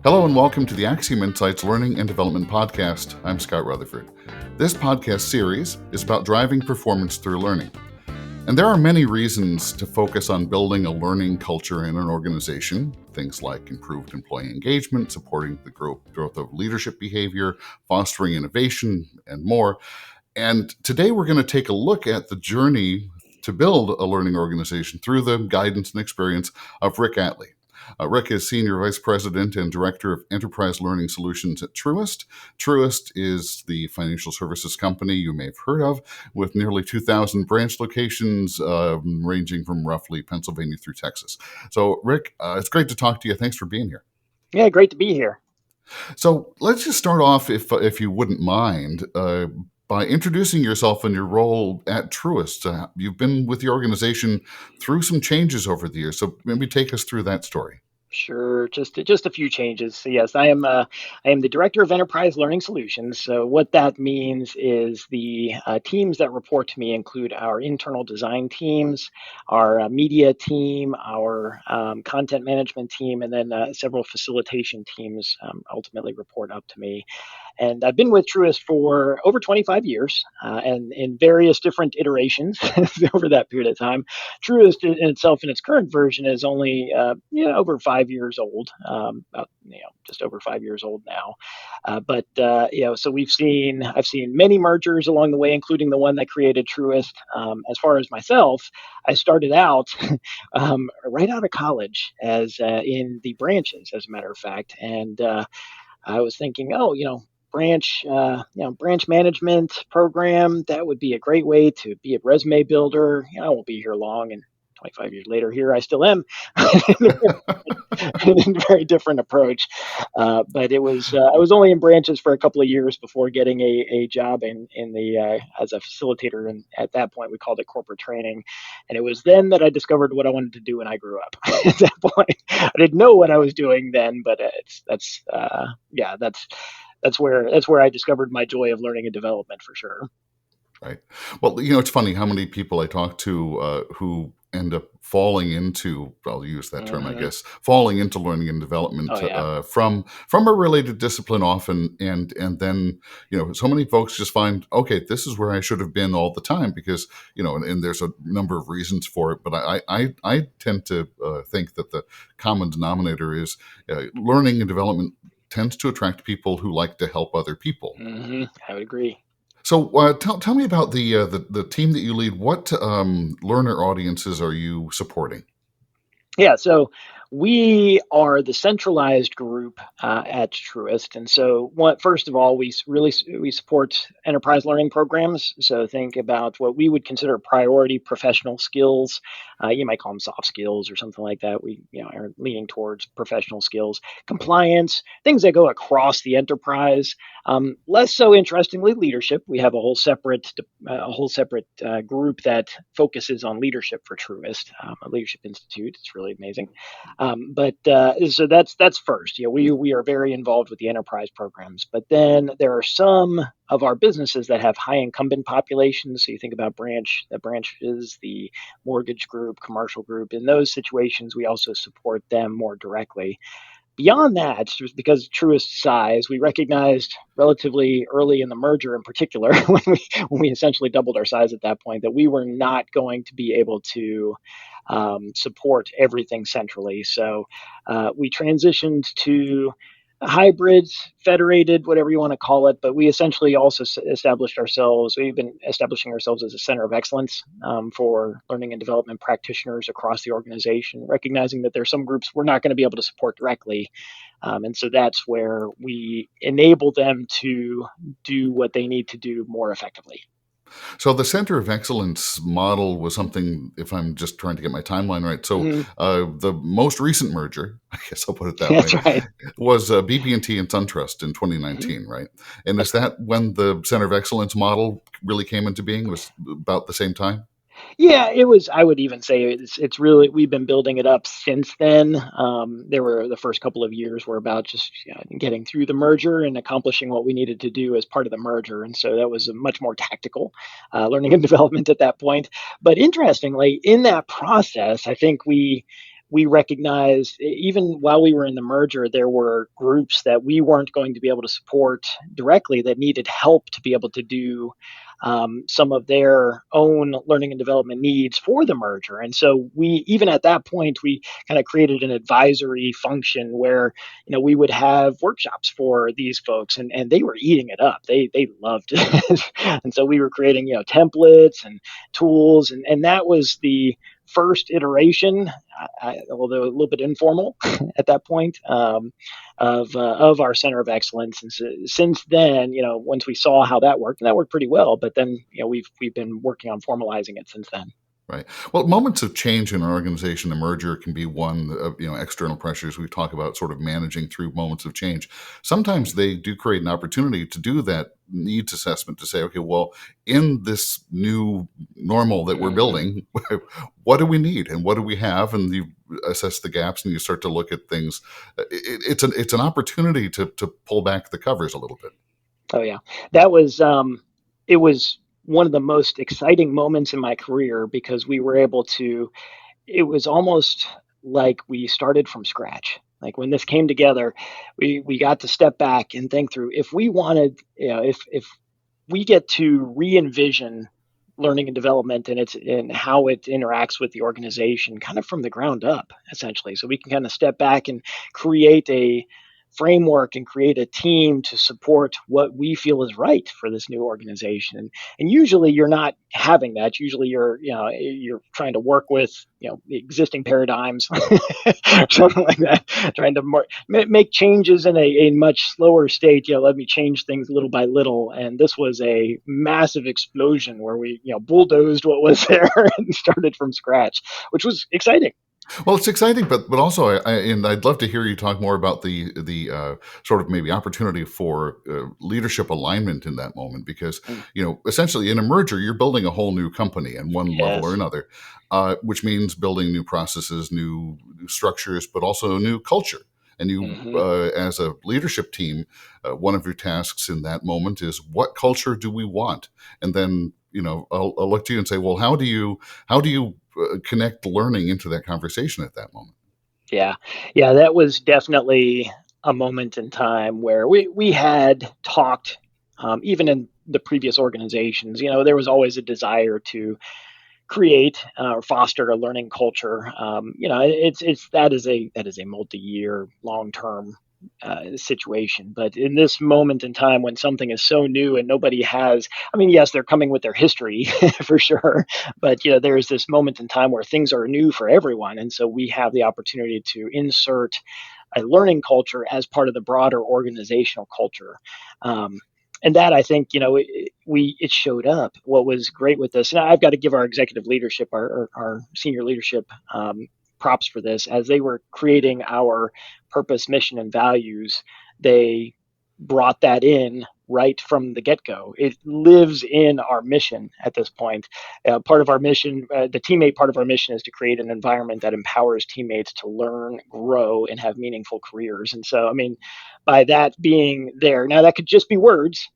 Hello and welcome to the AXIOM Insights Learning and Development Podcast. I'm Scott Rutherford. This podcast series is about driving performance through learning. And there are many reasons to focus on building a learning culture in an organization. Things like improved employee engagement, supporting the growth of leadership behavior, fostering innovation, and more. And today we're going to take a look at the journey to build a learning organization through the guidance and experience of Rick Atlee. Rick is Senior Vice President and Director of Enterprise Learning Solutions at Truist. Truist is the financial services company you may have heard of, with nearly 2,000 branch locations ranging from roughly Pennsylvania through Texas. So, Rick, it's great to talk to you. Thanks for being here. Yeah, great to be here. So let's just start off, if you wouldn't mind, by introducing yourself and your role at Truist. You've been with the organization through some changes over the years, so maybe take us through that story. Sure, just a few changes. So yes, I am the Director of Enterprise Learning Solutions. So what that means is the teams that report to me include our internal design teams, our media team, our content management team, and then several facilitation teams ultimately report up to me. And I've been with Truist for over 25 years and in various different iterations over that period of time. Truist in itself, in its current version, is only over 5 years old, about just over 5 years old now. So I've seen many mergers along the way, including the one that created Truist. As far as myself, I started out right out of college as in the branches, as a matter of fact, and I was thinking, branch management program, that would be a great way to be a resume builder. I won't be here long, and 25 years later, here I still am. A very different approach, but it was I was only in branches for a couple of years before getting a job in the as a facilitator, and at that point we called it corporate training, and it was then that I discovered what I wanted to do when I grew up. At that point, I didn't know what I was doing then, but that's where I discovered my joy of learning and development, for sure. Right. Well, it's funny how many people I talk to who end up falling into, I'll use that term, I guess, falling into learning and development Oh, yeah. from a related discipline often. And then, so many folks just find, okay, this is where I should have been all the time because, and there's a number of reasons for it. But I tend to think that the common denominator is learning and development tends to attract people who like to help other people. I would agree. So tell me about the team that you lead. What learner audiences are you supporting? Yeah, so we are the centralized group at Truist, and so first of all, we support enterprise learning programs. So think about what we would consider priority professional skills. You might call them soft skills or something like that. We are leaning towards professional skills, compliance, things that go across the enterprise. Less so, interestingly, leadership. We have a whole separate group that focuses on leadership for Truist, a leadership institute. It's really amazing. So that's first. We are very involved with the enterprise programs, but then there are some of our businesses that have high incumbent populations. So you think about the branches, the mortgage group, commercial group. In those situations, we also support them more directly. Beyond that, just because Truist's size, we recognized relatively early in the merger in particular, when we essentially doubled our size at that point, that we were not going to be able to support everything centrally. So we transitioned to hybrids, federated, whatever you want to call it. But we essentially also we've been establishing ourselves as a center of excellence for learning and development practitioners across the organization, recognizing that there are some groups we're not going to be able to support directly. And so that's where we enable them to do what they need to do more effectively. So the Center of Excellence model was something, if I'm just trying to get my timeline right. So the most recent merger, I guess I'll put it that That's way, right. was BB&T and SunTrust in 2019, right? And is that when the Center of Excellence model really came into being? It was about the same time? Yeah, it was. I would even say it's really, we've been building it up since then. There were the first couple of years were about just getting through the merger and accomplishing what we needed to do as part of the merger, and so that was a much more tactical learning and development at that point. But interestingly, in that process, I think we we recognized, even while we were in the merger, there were groups that we weren't going to be able to support directly that needed help to be able to do some of their own learning and development needs for the merger. And so we, even at that point, we kind of created an advisory function where, we would have workshops for these folks, and they were eating it up. They loved it. And so we were creating, templates and tools, and that was the first iteration, although a little bit informal at that point, of our center of excellence. And so, since then, once we saw how that worked, and that worked pretty well, but then we've been working on formalizing it since then. Right. Well, moments of change in an organization, a merger can be one of, external pressures. We talk about sort of managing through moments of change. Sometimes they do create an opportunity to do that needs assessment to say, okay, well, in this new normal that we're building, what do we need and what do we have? And you assess the gaps and you start to look at things. It's an opportunity to pull back the covers a little bit. Oh yeah, that was it was one of the most exciting moments in my career, because we were able to, it was almost like we started from scratch. Like when this came together, we got to step back and think through, if we wanted, if we get to re-envision learning and development and how it interacts with the organization kind of from the ground up, essentially. So we can kind of step back and create a framework and create a team to support what we feel is right for this new organization. And usually you're not having that. Usually you're trying to work with, existing paradigms, something like that, trying to make changes in a much slower state. Let me change things little by little. And this was a massive explosion where we, bulldozed what was there and started from scratch, which was exciting. Well, it's exciting, but also, and I'd love to hear you talk more about the sort of maybe opportunity for leadership alignment in that moment, because essentially in a merger you're building a whole new company in one level or another, which means building new processes, new structures, but also a new culture. And you, as a leadership team, one of your tasks in that moment is, what culture do we want? And then I'll look to you and say, well, how do you connect learning into that conversation at that moment? Yeah, that was definitely a moment in time where we had talked, even in the previous organizations. There was always a desire to create or foster a learning culture. It's that is a multi-year, long-term situation. But in this moment in time, when something is so new and nobody has, I mean, yes, they're coming with their history for sure, but there is this moment in time where things are new for everyone, and so we have the opportunity to insert a learning culture as part of the broader organizational culture. And that, I think, it showed up. What was great with this, and I've got to give our executive leadership, our senior leadership, props for this. As they were creating our purpose, mission, and values, they brought that in right from the get-go. It lives in our mission at this point. Part of our mission, the teammate part of our mission, is to create an environment that empowers teammates to learn, grow, and have meaningful careers. And so, I mean, by that being there, now that could just be words,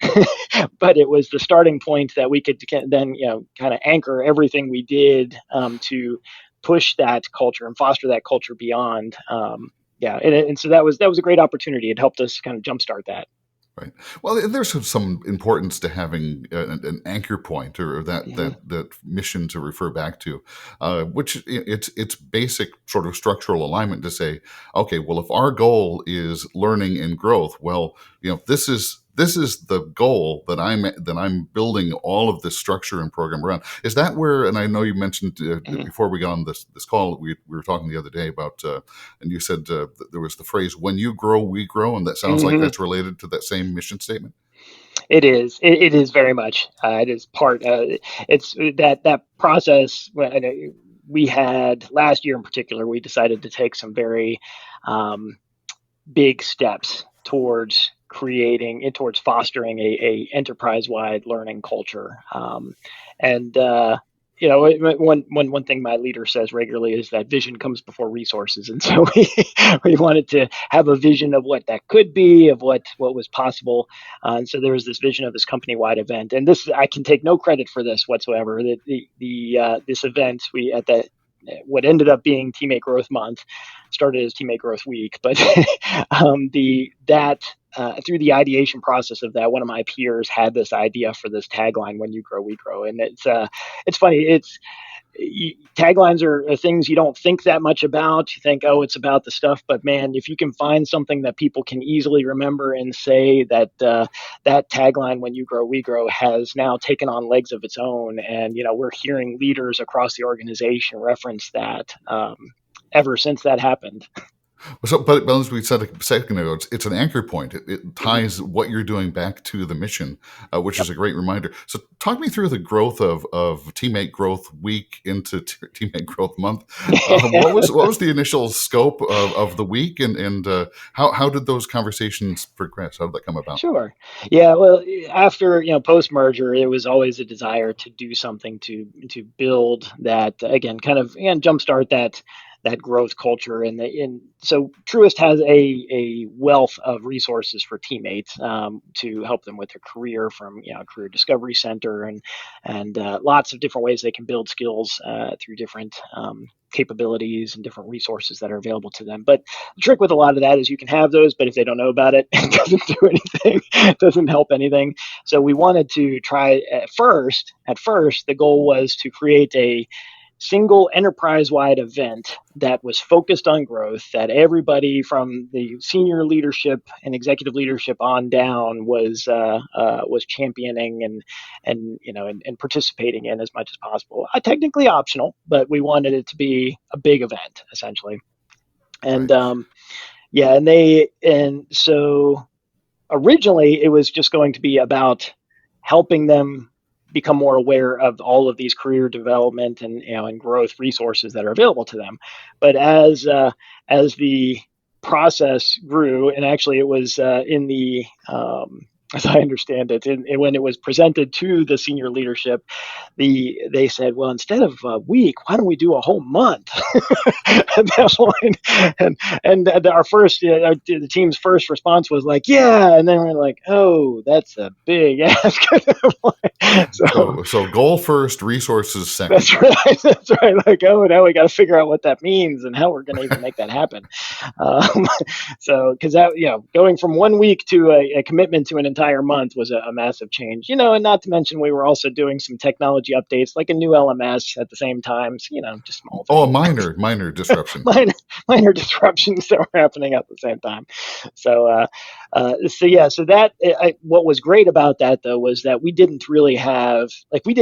but it was the starting point that we could then, kind of anchor everything we did to push that culture and foster that culture beyond. And so that was a great opportunity. It helped us kind of jumpstart that. Right. Well, there's some importance to having an anchor point, or that mission to refer back to, which it's basic sort of structural alignment to say, okay, well, if our goal is learning and growth, well, this is the goal that I'm building all of this structure and program around. Is that where? And I know you mentioned before we got on this call, we were talking the other day about, and you said there was the phrase, "When you grow, we grow," and that sounds like that's related to that same mission statement. It is. It is very much. It is part. It's that process. We had last year in particular, we decided to take some very big steps towards fostering a enterprise-wide learning culture. And one thing my leader says regularly is that vision comes before resources, and so we wanted to have a vision of what that could be, of what was possible. And so there was this vision of this company-wide event, and this, I can take no credit for this whatsoever. This event, we at the what ended up being Teammate Growth Month started as Teammate Growth Week, but through the ideation process of that, one of my peers had this idea for this tagline: "When you grow, we grow," and it's funny. Taglines are things you don't think that much about. You think, oh, it's about the stuff, but man, if you can find something that people can easily remember and say that that tagline, "When you grow, we grow," has now taken on legs of its own, and we're hearing leaders across the organization reference that ever since that happened. So, but as we said a second ago, it's an anchor point. It Mm-hmm. ties what you're doing back to the mission, which Yep. is a great reminder. So, talk me through the growth of Teammate Growth Week into Teammate Growth Month. What was the initial scope of the week, and how did those conversations progress? How did that come about? Sure. Yeah. Well, after post merger, it was always a desire to do something to build that again, kind of and jumpstart that growth culture. And so Truist has a wealth of resources for teammates to help them with their career, from career discovery center and lots of different ways they can build skills through different capabilities and different resources that are available to them. But the trick with a lot of that is you can have those, but if they don't know about it, it doesn't do anything. It doesn't help anything. So we wanted to try at first, the goal was to create a single enterprise-wide event that was focused on growth, that everybody from the senior leadership and executive leadership on down was championing and participating in as much as possible. Technically optional, but we wanted it to be a big event essentially. And Right. yeah, and so originally it was just going to be about helping them become more aware of all of these career development and growth resources that are available to them. But as the process grew, and actually it was in the as I understand it, and when it was presented to the senior leadership, they said, well, instead of a week, why don't we do a whole month? At that point, and our the team's first response was like, yeah, and then we're like, oh, that's a big ask. So So goal first, resources second. that's right. That's right. Like, oh, now we got to figure out what that means and how we're going to even make that happen. Um, so, because that, going from 1 week to a commitment to an entire month was a massive change. And not to mention we were also doing some technology updates, like a new LMS at the same time. So, just small Oh, a things. minor disruption. minor disruptions that were happening at the same time. So, so that what was great about that though was that we didn't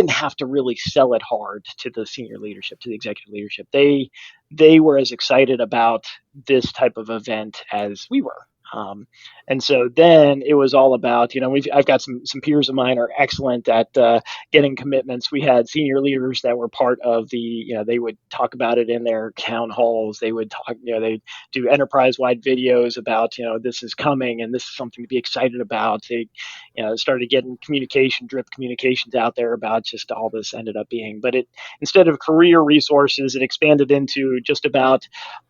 have to really sell it hard to the senior leadership, to the executive leadership. They were as excited about this type of event as we were. And so then it was all about, I've got some peers of mine are excellent at getting commitments. We had senior leaders that were part of they would talk about it in their town halls. They would talk, they do enterprise wide videos about, this is coming and this is something to be excited about. They, started getting drip communications out there about just all this ended up being. But instead of career resources, it expanded into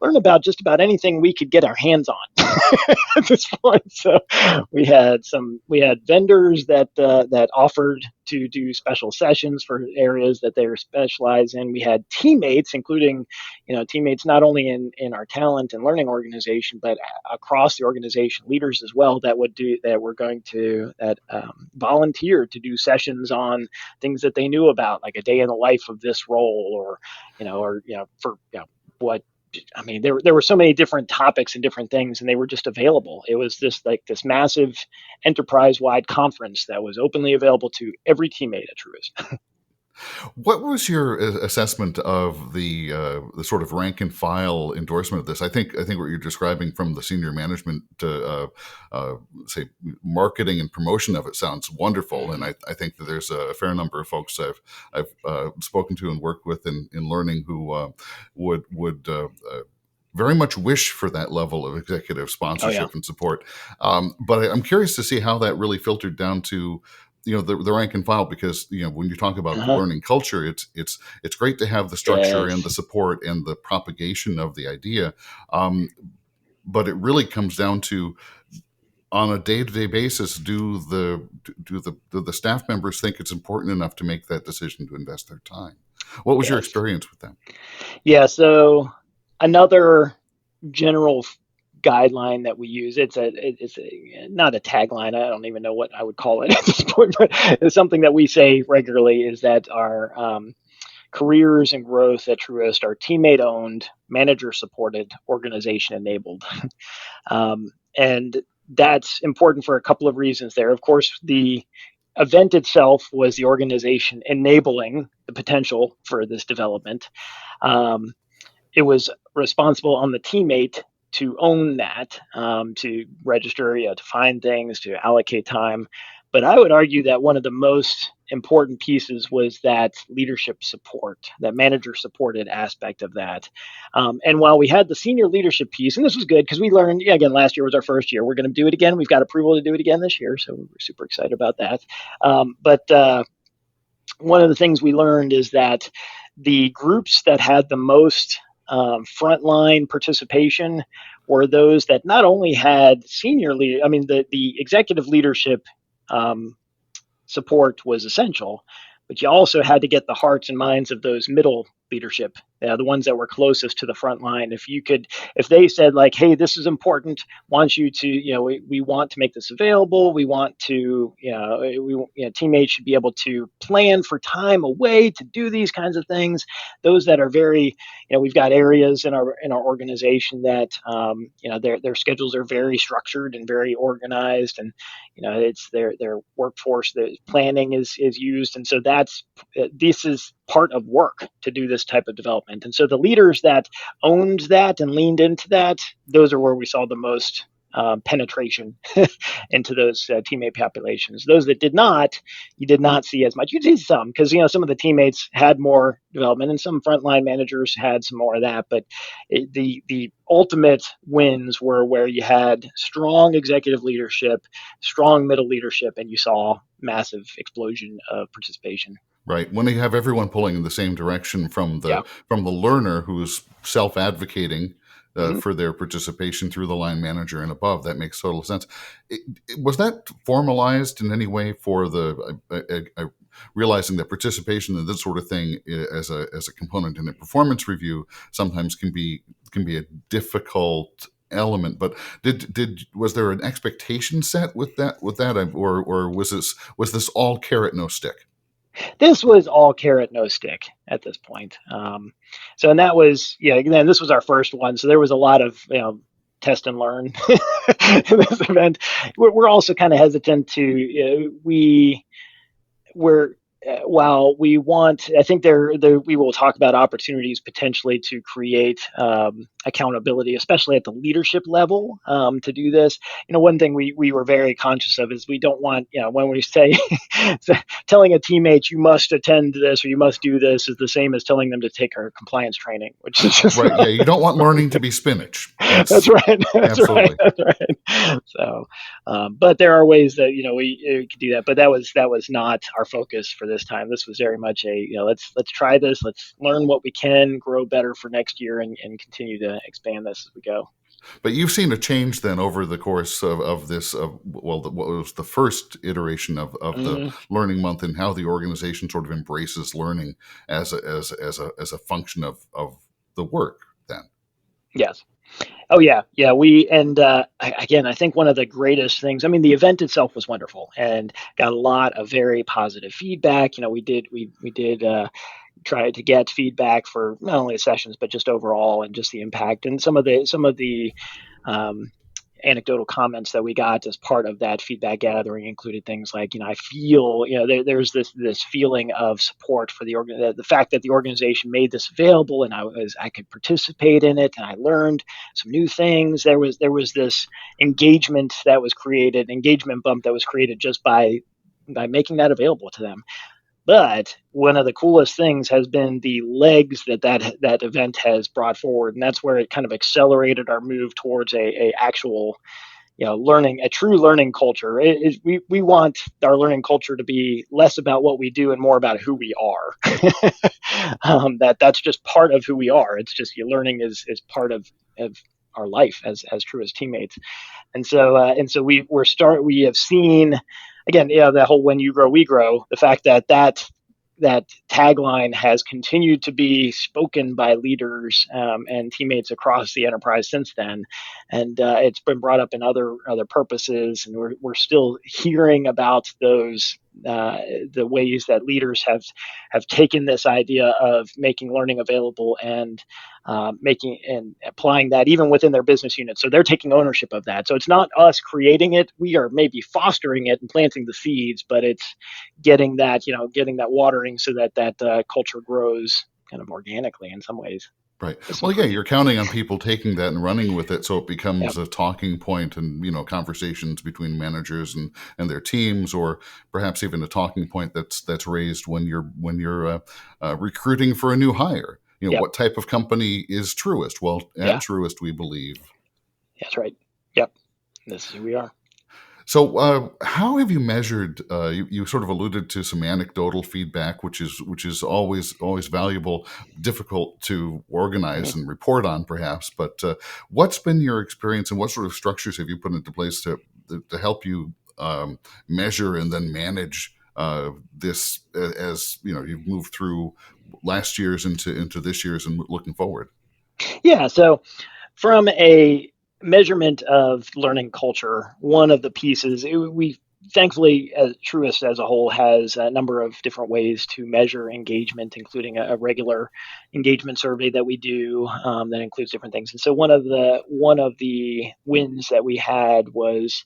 learn about just about anything we could get our hands on at this point. So we had vendors that offered to do special sessions for areas that they were specialized in. We had teammates, including teammates not only in our talent and learning organization, but across the organization, leaders as well that were going to volunteer to do sessions on things that they knew about, like a day in the life of this role, what I mean, there were so many different topics and different things, and they were just available. It was this massive enterprise-wide conference that was openly available to every teammate at Truist. What was your assessment of the sort of rank and file endorsement of this? I think what you're describing from the senior management say marketing and promotion of it sounds wonderful, and I think that there's a fair number of folks I've spoken to and worked with in learning who would very much wish for that level of executive Oh yeah. sponsorship and support. But I'm curious to see how that really filtered down to the rank and file, because when you talk about the Uh-huh. learning culture, it's great to have the structure and the Yes. support and the propagation of the idea, um, but it really comes down to, on a day-to-day basis, do the staff members think it's important enough to make that decision to invest their time? What was your Yes. experience with them? Yeah. So another general guideline that we use, it's not a tagline. I don't even know what I would call it at this point, but it's something that we say regularly is that our careers and growth at Truist are teammate owned, manager supported, organization enabled. And that's important for a couple of reasons there. Of course, the event itself was the organization enabling the potential for this development. Um, it was responsible on the teammate to own that, to register, to find things, to allocate time. But I would argue that one of the most important pieces was that leadership support, that manager supported aspect of that. And while we had the senior leadership piece, and this was good because we learned, yeah, again, last year was our first year. We're going to do it again. We've got approval to do it again this year. So we're super excited about that. But one of the things we learned is that the groups that had the most frontline participation were those that not only had the executive leadership um, support was essential, but you also had to get the hearts and minds of those middle leadership, the ones that were closest to the front line. If they said like, "Hey, this is important. Want you to, we want to make this available. We want to, teammates should be able to plan for time away to do these kinds of things." Those that are very, we've got areas in our organization that, their schedules are very structured and very organized, and it's their workforce. The planning is used, and so this is part of work to do this type of development. And so the leaders that owned that and leaned into that, those are where we saw the most penetration into those teammate populations. Those that did not, you did not see as much. You did some because some of the teammates had more development, and some frontline managers had some more of that. But the ultimate wins were where you had strong executive leadership, strong middle leadership, and you saw massive explosion of participation. Right. When you have everyone pulling in the same direction from Yeah. the learner who's self-advocating Mm-hmm. for their participation through the line manager and above, that makes total sense. Was that formalized in any way for realizing that participation in this sort of thing as a component in a performance review sometimes can be a difficult element, but was there an expectation set with that, or was this all carrot no stick? This was all carrot, no stick at this point. And that was, again, this was our first one. So there was a lot of, test and learn in this event. We're also kind of hesitant to, we're while we want, I think we will talk about opportunities potentially to create accountability, especially at the leadership level, to do this. One thing we were very conscious of is we don't want, when we say telling a teammate you must attend this or you must do this is the same as telling them to take our compliance training, which is just right. Yeah, you don't want learning to be spinach. That's right. Absolutely. That's right. So, but there are ways that we could do that. But that was not our focus for this time. This was very much a let's try this. Let's learn what we can, grow better for next year, and continue to expand this as we go. But you've seen a change then over the course of this, what was the first iteration of the Learning Month, and how the organization sort of embraces learning as a function of the work then. Yes. Oh yeah. Again, I think one of the greatest things, the event itself was wonderful and got a lot of very positive feedback. We did try to get feedback for not only the sessions, but just overall and just the impact, and some of the anecdotal comments that we got as part of that feedback gathering included things like, I feel, there's this feeling of support for the fact that the organization made this available, and I could participate in it, and I learned some new things. There was this engagement bump that was created just by making that available to them. But one of the coolest things has been the legs that event has brought forward, and that's where it kind of accelerated our move towards a actual, learning, a true learning culture. We want our learning culture to be less about what we do and more about who we are. That's just part of who we are. It's just learning is part of our life as Truist teammates, and so we have seen. Again, that whole "when you grow, we grow." The fact that that tagline has continued to be spoken by leaders and teammates across the enterprise since then, and it's been brought up in other purposes, and we're still hearing about those the ways that leaders have taken this idea of making learning available and making and applying that even within their business unit. So they're taking ownership of that. So it's not us creating it. We are maybe fostering it and planting the seeds, but it's getting that, getting that watering so that culture grows kind of organically in some ways. Right. Well, yeah, you're counting on people taking that and running with it, so it becomes Yep. a talking point and conversations between managers and their teams, or perhaps even a talking point that's raised when you're recruiting for a new hire. Yep. What type of company is Truist? Well, at Truist, we believe. That's right. Yep. This is who we are. So, how have you measured? You sort of alluded to some anecdotal feedback, which is always valuable, difficult to organize and report on, perhaps. But what's been your experience, and what sort of structures have you put into place to help you measure and then manage this as you've moved through last year's into this year's and looking forward? Yeah. So, from a measurement of learning culture, one of the pieces we thankfully, as Truist as a whole, has a number of different ways to measure engagement, including a regular engagement survey that we do that includes different things. And so one of the wins that we had was,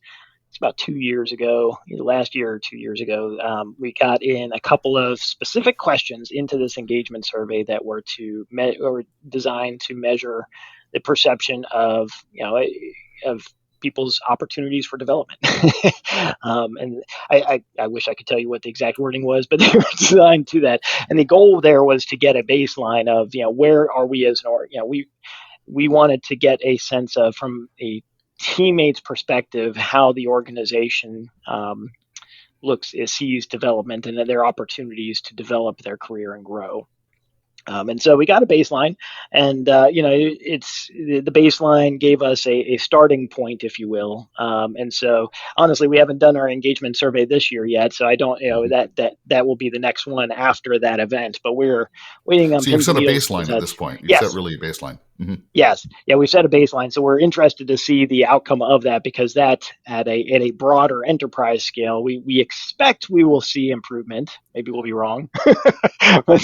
it's about 2 years ago, either last year or 2 years ago, we got in a couple of specific questions into this engagement survey that were or designed to measure the perception of of people's opportunities for development. And I wish I could tell you what the exact wording was, but they were designed to that. And the goal there was to get a baseline of where are we as an org. We wanted to get a sense of, from a teammates' perspective, how the organization sees development and their opportunities to develop their career and grow. And so we got a baseline, and it's the baseline gave us a starting point, if you will. And so honestly, we haven't done our engagement survey this year yet, so I don't, that will be the next one after that event. But we're waiting on. So you've set a baseline at this point. You've set really a baseline. Mm-hmm. Yes. Yeah, we've set a baseline. So we're interested to see the outcome of that, because that at a broader enterprise scale, we expect we will see improvement. Maybe we'll be wrong, but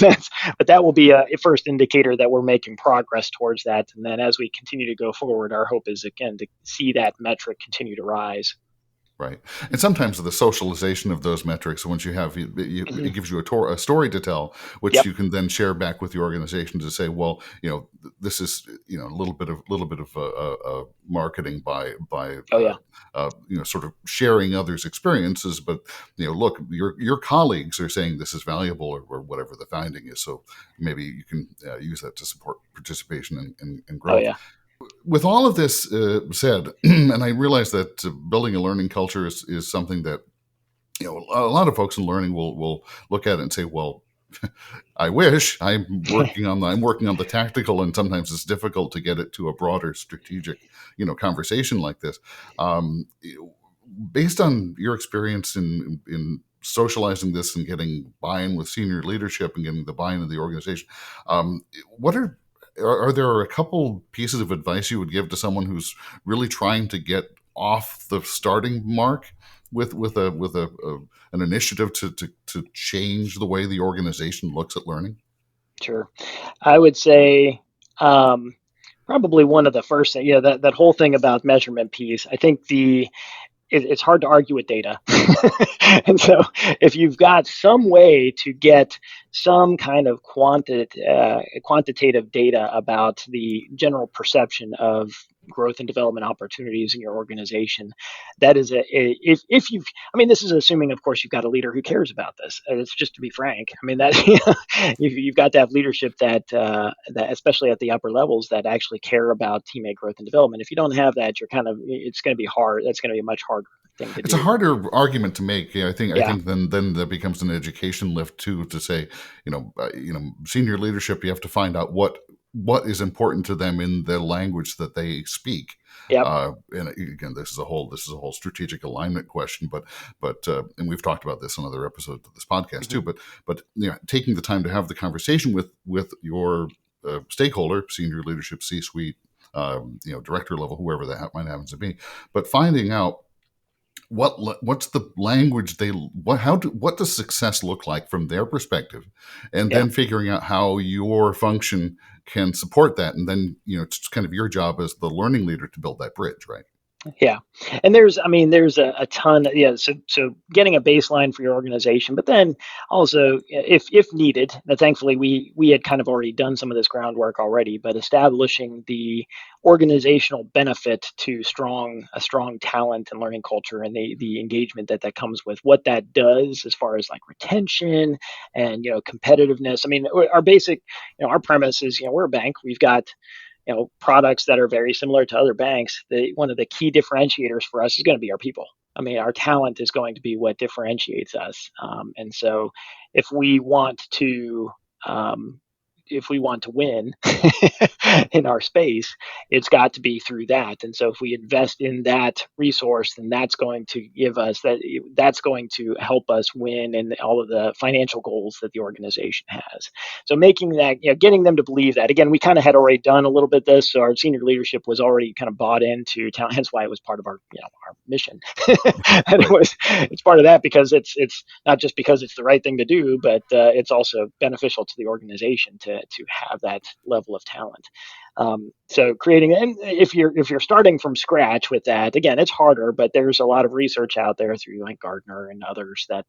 that will be a first indicator that we're making progress towards that. And then as we continue to go forward, our hope is, again, to see that metric continue to rise. Right. And sometimes the socialization of those metrics, once you have, it gives you a story to tell, which you can then share back with the organization to say, well, this is, a little bit of marketing by sort of sharing others' experiences. But, look, your colleagues are saying this is valuable, or whatever the finding is. So maybe you can use that to support participation and growth. Oh, yeah. With all of this said, and I realize that building a learning culture is something that a lot of folks in learning will look at it and say, "Well, I wish I'm working on the tactical, and sometimes it's difficult to get it to a broader strategic, conversation like this." Based on your experience in socializing this and getting buy-in with senior leadership and getting the buy-in of the organization, are there a couple pieces of advice you would give to someone who's really trying to get off the starting mark with an initiative to change the way the organization looks at learning? Sure. I would say probably one of the first things, that whole thing about measurement piece. I think it's hard to argue with data. And so if you've got some way to get some kind of quantitative data about the general perception of growth and development opportunities in your organization, that is if you've, this is assuming, of course, you've got a leader who cares about this. It's just, to be frank, that you've got to have leadership that especially at the upper levels, that actually care about teammate growth and development. If you don't have that, it's going to be hard. That's going to be a much harder thing to do. It's a harder argument to make. I think then that becomes an education lift too, to say, senior leadership, you have to find out what what is important to them in the language that they speak. Yep. And again, this is a whole strategic alignment question, but and we've talked about this on other episodes of this podcast too. But taking the time to have the conversation with your stakeholder, senior leadership, C-suite, director level, whoever that might happen to be, but finding out what's the language what does success look like from their perspective, and then figuring out how your function can support that, and then it's kind of your job as the learning leader to build that bridge, right? Yeah. And there's a ton. So getting a baseline for your organization, but then also if needed, thankfully we had kind of already done some of this groundwork already, but establishing the organizational benefit to a strong talent and learning culture, and the engagement that comes with what that does as far as like retention and, competitiveness. I mean, our basic, our premise is, we're a bank. We've got products that are very similar to other banks. One of the key differentiators for us is going to be our people. I mean, our talent is going to be what differentiates us. And so if we want to win in our space, it's got to be through that. And so if we invest in that resource, then that's going to that's going to help us win in all of the financial goals that the organization has. So making that, getting them to believe that. Again, we kind of had already done a little bit of this, so our senior leadership was already kind of bought into talent, hence why it was part of our mission. And it's part of that because it's not just because it's the right thing to do, but it's also beneficial to the organization to have that level of talent. So creating, and if you're starting from scratch with that, again, it's harder, but there's a lot of research out there through like Gartner and others that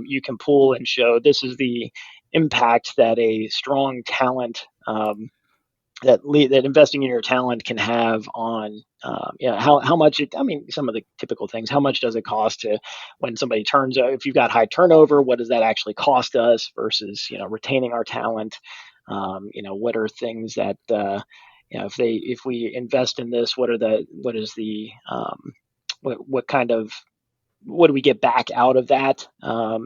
you can pull and show this is the impact that a strong talent that investing in your talent can have on how much some of the typical things, how much does it cost to when somebody if you've got high turnover, what does that actually cost us versus retaining our talent. What are things that if we invest in this, what do we get back out of that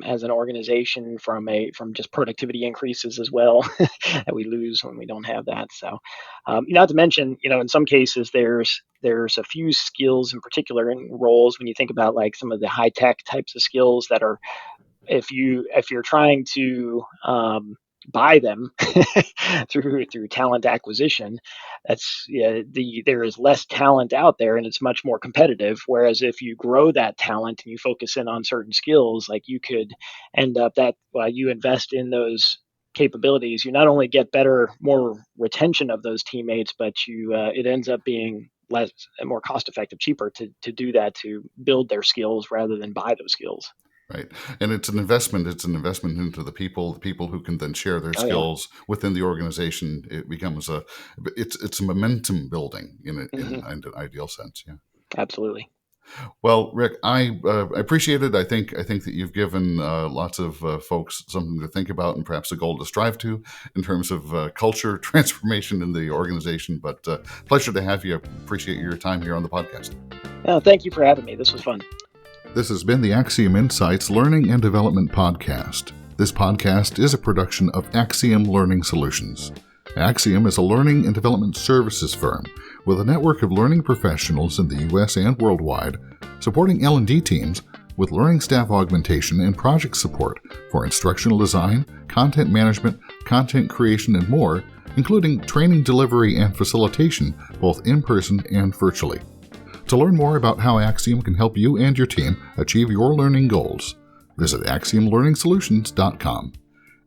as an organization from just productivity increases as well that we lose when we don't have that. So not to mention, in some cases there's a few skills in particular in roles when you think about like some of the high tech types of skills that are, if you're trying to buy them through talent acquisition, there is less talent out there and it's much more competitive. Whereas if you grow that talent and you focus in on certain skills, like you could end up that while you invest in those capabilities, you not only get more retention of those teammates, but it ends up being less and more cost effective, cheaper to do that, to build their skills rather than buy those skills. Right. And it's an investment. It's an investment into the people who can then share their skills within the organization. It becomes it's a momentum building in an ideal sense. Yeah. Absolutely. Well, Rick, I appreciate it. I think that you've given lots of folks something to think about and perhaps a goal to strive to in terms of culture transformation in the organization. But pleasure to have you. Appreciate your time here on the podcast. Thank you for having me. This was fun. This has been the AXIOM Insights Learning and Development Podcast. This podcast is a production of AXIOM Learning Solutions. AXIOM is a learning and development services firm with a network of learning professionals in the U.S. and worldwide, supporting L&D teams with learning staff augmentation and project support for instructional design, content management, content creation, and more, including training delivery and facilitation, both in person and virtually. To learn more about how AXIOM can help you and your team achieve your learning goals, visit AXIOMLearningsolutions.com.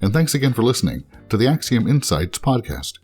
And thanks again for listening to the AXIOM Insights podcast.